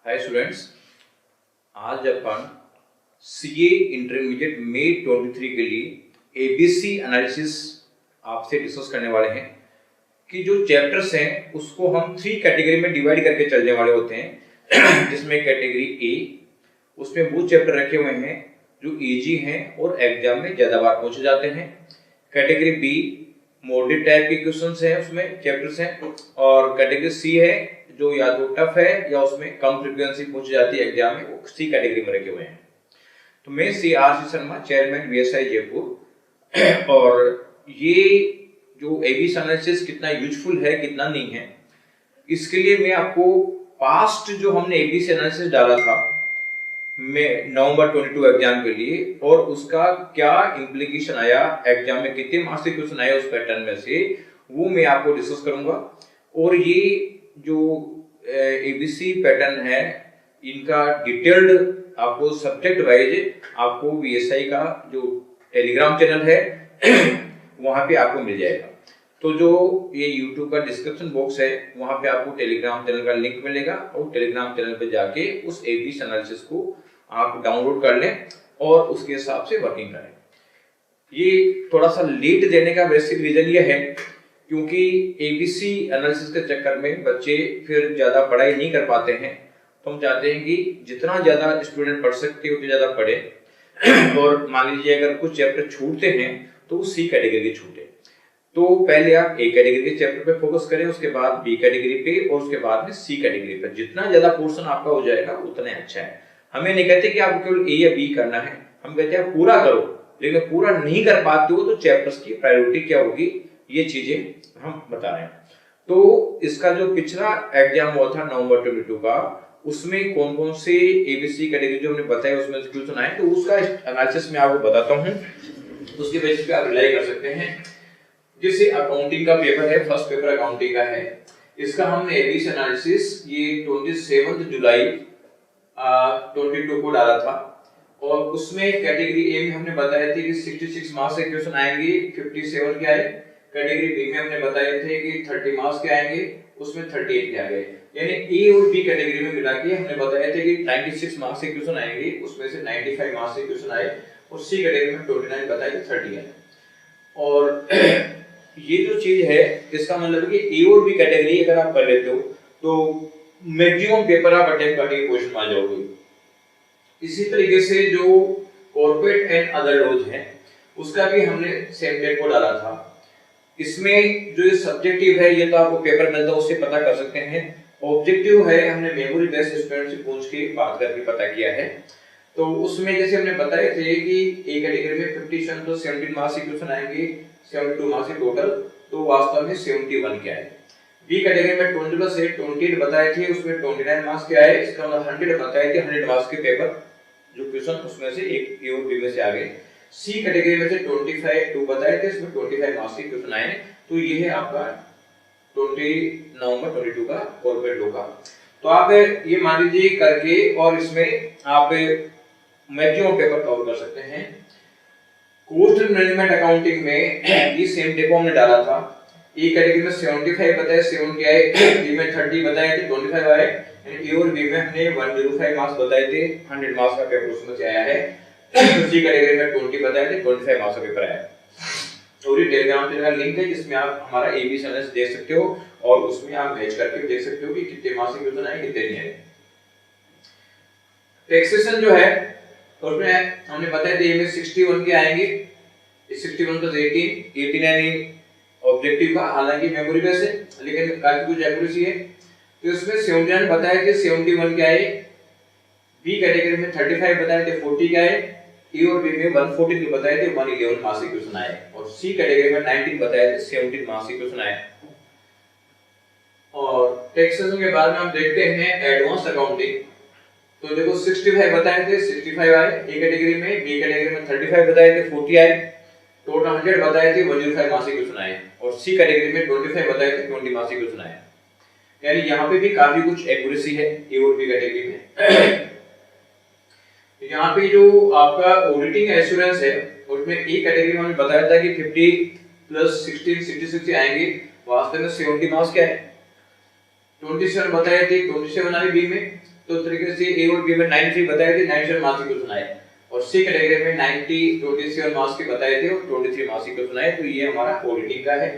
Hi students, आज अपन CA intermediate मई 23 के लिए एबीसी एनालिसिस आपसे डिस्कस करने वाले हैं कि जो चैप्टर्स हैं उसको हम 3 कैटेगरी में डिवाइड करके चलने वाले होते हैं जिसमें कैटेगरी ए, उसमें वो चैप्टर रखे हुए हैं जो इजी हैं और एग्जाम में ज़्यादा बार पूछे जाते हैं। कैटेगरी बी मॉडल टाइप के क्वेश्चंस हैं, उसमें चैप्टर्स हैं। और कैटेगरी सी है जो या तो टफ है या उसमें कम फ्रीक्वेंसी पूछी जाती है एग्जाम में, वो सी कैटेगरी में रखे हुए हैं। तो मैं C R C Sharma, chairman VSI Jaipur. और ये जो एबीसी एनालिसिस कितना यूजफुल है कितना नहीं है, इसके लिए मैं आपको पास्ट जो हमने एबीसी एनालिसिस डाला था में नवंबर 22 एग्जाम के लिए और उसका क्या इम्प्लीकेशन आया, एग्जाम में कितने मार्क्स के क्वेश्चन आए उस पैटर्न में से, वो मैं आपको डिस्कस करूंगा। और ये जो एबीसी पैटर्न है इनका डिटेल्ड आपको सब्जेक्ट वाइज आपको वीएसआई का जो टेलीग्राम चैनल है वहां पे आपको मिल जाएगा। तो जो ये YouTube का डिस्क्रिप्शन बॉक्स है वहां पे आपको टेलीग्राम चैनल का लिंक मिलेगा और टेलीग्राम चैनल पे जाके उस एबीसी एनालिसिस को आप डाउनलोड कर लें और उसके हिसाब से वर्किंग करें। ये थोड़ा सा लेट देने का बेसिक रीजन ये है क्योंकि एबीसी एनालिसिस के चक्कर में बच्चे फिर ज्यादा पढ़ाई नहीं कर पाते हैं। तो हम चाहते हैं कि जितना ज्यादा स्टूडेंट पढ़ सकते उतने ज्यादा पढ़े और मान लीजिए अगर कुछ चैप्टर छूटते हैं तो सी कैटेगरी के छूटे। तो पहले आप ए कैटेगरी के चैप्टर पे फोकस करें, उसके बाद बी कैटेगरी पे और उसके बाद में सी कैटेगरी पे। जितना ज्यादा पोर्शन आपका हो जाएगा उतना अच्छा है। हमें नहीं कहते कि आपको केवल ए या बी करना है, हम कहते हैं पूरा करो, लेकिन पूरा नहीं कर पाते हो तो चैप्टर्स की प्रायोरिटी क्या होगी ये चीजें हम बता रहे हैं। तो इसका जो पिछला एग्जाम हुआ था नवंबर 22 का, उसमें कौन कौन से एबीसी कैटेगरी जो हमने बताया उसमें से क्वेश्चन आए, तो उसका एनालिसिस मैं आपको बताता हूँ, उसके बेसिस पे आप रिलाई कर सकते हैं। जैसे अकाउंटिंग का पेपर है, फर्स्ट पेपर अकाउंटिंग का है, इसका हमने एबीसी एनालिसिस ये 27 जुलाई 22 को डाला था और उसमें कैटेगरी ए में हमने बताए थे कि 66 मार्क्स के क्वेश्चन आएंगे, 57 के आए। कैटेगरी बी में हमने बताए थे कि 30 मार्क्स के आएंगे, उसमें 38 के आ गए। यानी ए और बी कैटेगरी में मिला के हमने बताया था कि 96 मार्क्स के क्वेश्चन आएंगे, उसमें से 95 मार्क्स के क्वेश्चन आए और सी कैटेगरी में 29 बताए थे 30 है। और ये जो चीज है इसका मतलब है कि ए और बी कैटेगरी अगर आप कर लेते हो तो मैक्सिमम पेपर आप अटेम्प्ट करने की पोजीशन में आ जाओगे। इसी तरीके से जो कॉर्पोरेट एंड अदर लॉज है उसका भी हमने सेम डेट को डाला था। इसमें जो ये सब्जेक्टिव है ये तो आपको पेपर मिलता है उससे पता कर सकते हैं। ऑब्जेक्टिव है हमने मेमोरी बेस्ड स्टूडेंट से पूछ के बात करके पता किया है। तो उसमें जैसे हमने बताया थे कि ए कैटेगरी में 57 तो 17 मार्क्स के क्वेश्चन आएंगे, 72 मार्क्स के टोटल, तो वास्तव में 71 के आए। बी कैटेगरी में 20 प्लस 8 28 बताए थे, उसमें 29 मार्क्स के आए। इसका मतलब 100 बताए थे, 100 मार्क्स के पेपर जो क्वेश्चन उसमें से एक ए और बी में से आ गए। सी कैटेगरी में से 25 2 बताए थे, इसमें 25 मार्क्स के क्वेश्चन आए। तो ये है आपका 20 नवंबर 22 का कॉर्पोरेट लॉ का। तो आप ये मान लीजिए करके और इसमें आप मैक्सिमम पेपर कवर कर सकते हैं। कॉस्ट मैनेजमेंट अकाउंटिंग में ये सेम डेको हमने डाला था। ए कैटेगरी में 75 बताए, 7 के आए, बी में 30 बताए थे, 25 आए। यानी ए और बी में हमने 105 मार्क्स बताए थे, 100 मार्क्स का पेपर उसमें से आया है। सी कैटेगरी में 20 बताए थे, 25 मार्क्स का पेपर आया। और ये टेलीग्राम चैनल का लिंक है जिसमें आप हमारा एबीसी एनालिसिस देख सकते हो और उसमें आप मैच करके देख सकते हो कि कितने मार्क्स के क्वेश्चन आए कितने नहीं आए। टैक्सेशन जो है उसमें हमने बताया था ये में 61 के आएंगे, 61 प्लस 18 89 ऑब्जेक्टिव का, हालांकि मेमोरी बेस है लेकिन काफी कुछ एक्यूरेसी है। तो इसमें 79 बताए थे, 71 के आए। बी कैटेगरी में 35 बताए थे, 40 के आए। ए और बी में 114 के बताए थे, 111 मार्क्स के क्वेश्चन आए। और सी कैटेगरी में 19 बताए थे, 17 मार्क्स के क्वेश्चन आए। और टैक्सेशन के बाद में हम देखते हैं एडवांस अकाउंटिंग। तो देखो 65 बताए थे, 65 आए ए कैटेगरी में, बी कैटेगरी में 35 बताए थे, 40 आए। टोटल 100 बताए थे, 105 मार्क्स के क्वेश्चन आए। और सी कैटेगरी में 25 बताए थे, 20 मार्क्स के क्वेश्चन आए। यानी यहाँ पे भी काफी कुछ एक्यूरेसी है ए और बी कैटेगरी में। यहाँ पे जो आपका ऑडिटिंग एश्योरेंस है उसमें ए कैटेगरी में हमने बताया था कि 50 प्लस 16 66 आएंगे, वास्तव में 70 मार्क्स क्या है, 27 बताए थे, 27 आए बी में। तो तरीके से ए और बी में 93 बताए थे, 97 मार्क्स के सुनाए, और सी कैटेगरी में 90 27 मार्क्स के बताए थे और 23 मार्क्स के सुनाए। तो ये हमारा पॉलिटी का है।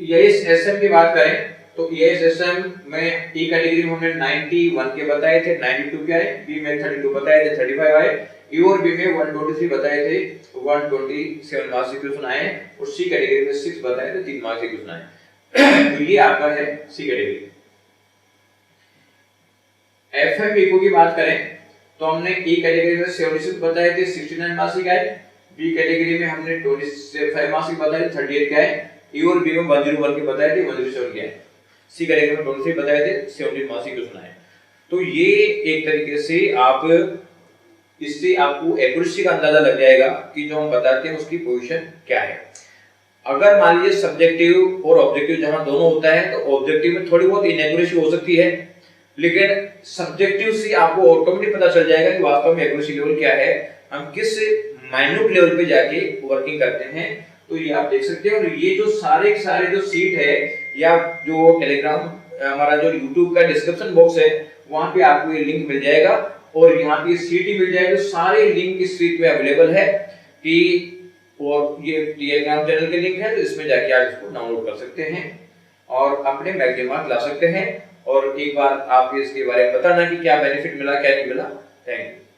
EISSM की बात करें तो EISSM में ई कैटेगरी में हमने 91 के बताए थे, 92 के आए, बी में 32 बताए थे, 35 आए, ए और बी में 123 बताए थे, 127 मार्क्स के सुनाए, और सी कैटेगरी में 6 बताए थे, 3 मार्क्स के सुनाए। तो ये आपका है सी कैटेगरी। FM की बात करें तो हमने ई कैटेगरी में 76 बताए थे, 69 मार्क्स के आए, बी कैटेगरी में हमने 25 मार्क्स के बताए थे, 38 के आए, ए और बी में 101 के बताए थे, 107 के आए, सी कैटेगरी में 23 बताए थे, 17 मार्क्स के सुनाए। तो ये एक तरीके से आप इससे आपको एक्यूरेसी का अंदाजा लग जाएगा कि जो हम बताते हैं उसकी पोजीशन क्या है। अगर मान लीजिए सब्जेक्टिव और ऑब्जेक्टिव जहां दोनों होता है तो ऑब्जेक्टिव में थोड़ी बहुत इनएक्यूरेसी हो सकती है, लेकिन सब्जेक्टिव से आपको ऑटोमेटिक पता चल जाएगा कि वास्तव में एक्यूरेसी लेवल क्या है, हम किस माइन्यूट लेवल पे जाके वर्किंग करते हैं। तो ये आप देख सकते हैं। और ये जो सारे जो सीट है या जो टेलीग्राम हमारा जो यूट्यूब का डिस्क्रिप्शन बॉक्स है वहां पे आपको ये लिंक मिल जाएगा और यहाँ पे सीट ही मिल जाएगा। सारे लिंक इस सीट में अवेलेबल है कि और ये टेलीग्राम चैनल के लिंक है, तो इसमें जाके आप इसको डाउनलोड कर सकते हैं और अपने मैक्सिमम मार्क्स ला सकते हैं। और एक बार आप इसके बारे में बताना कि क्या बेनिफिट मिला क्या नहीं मिला। Thank you.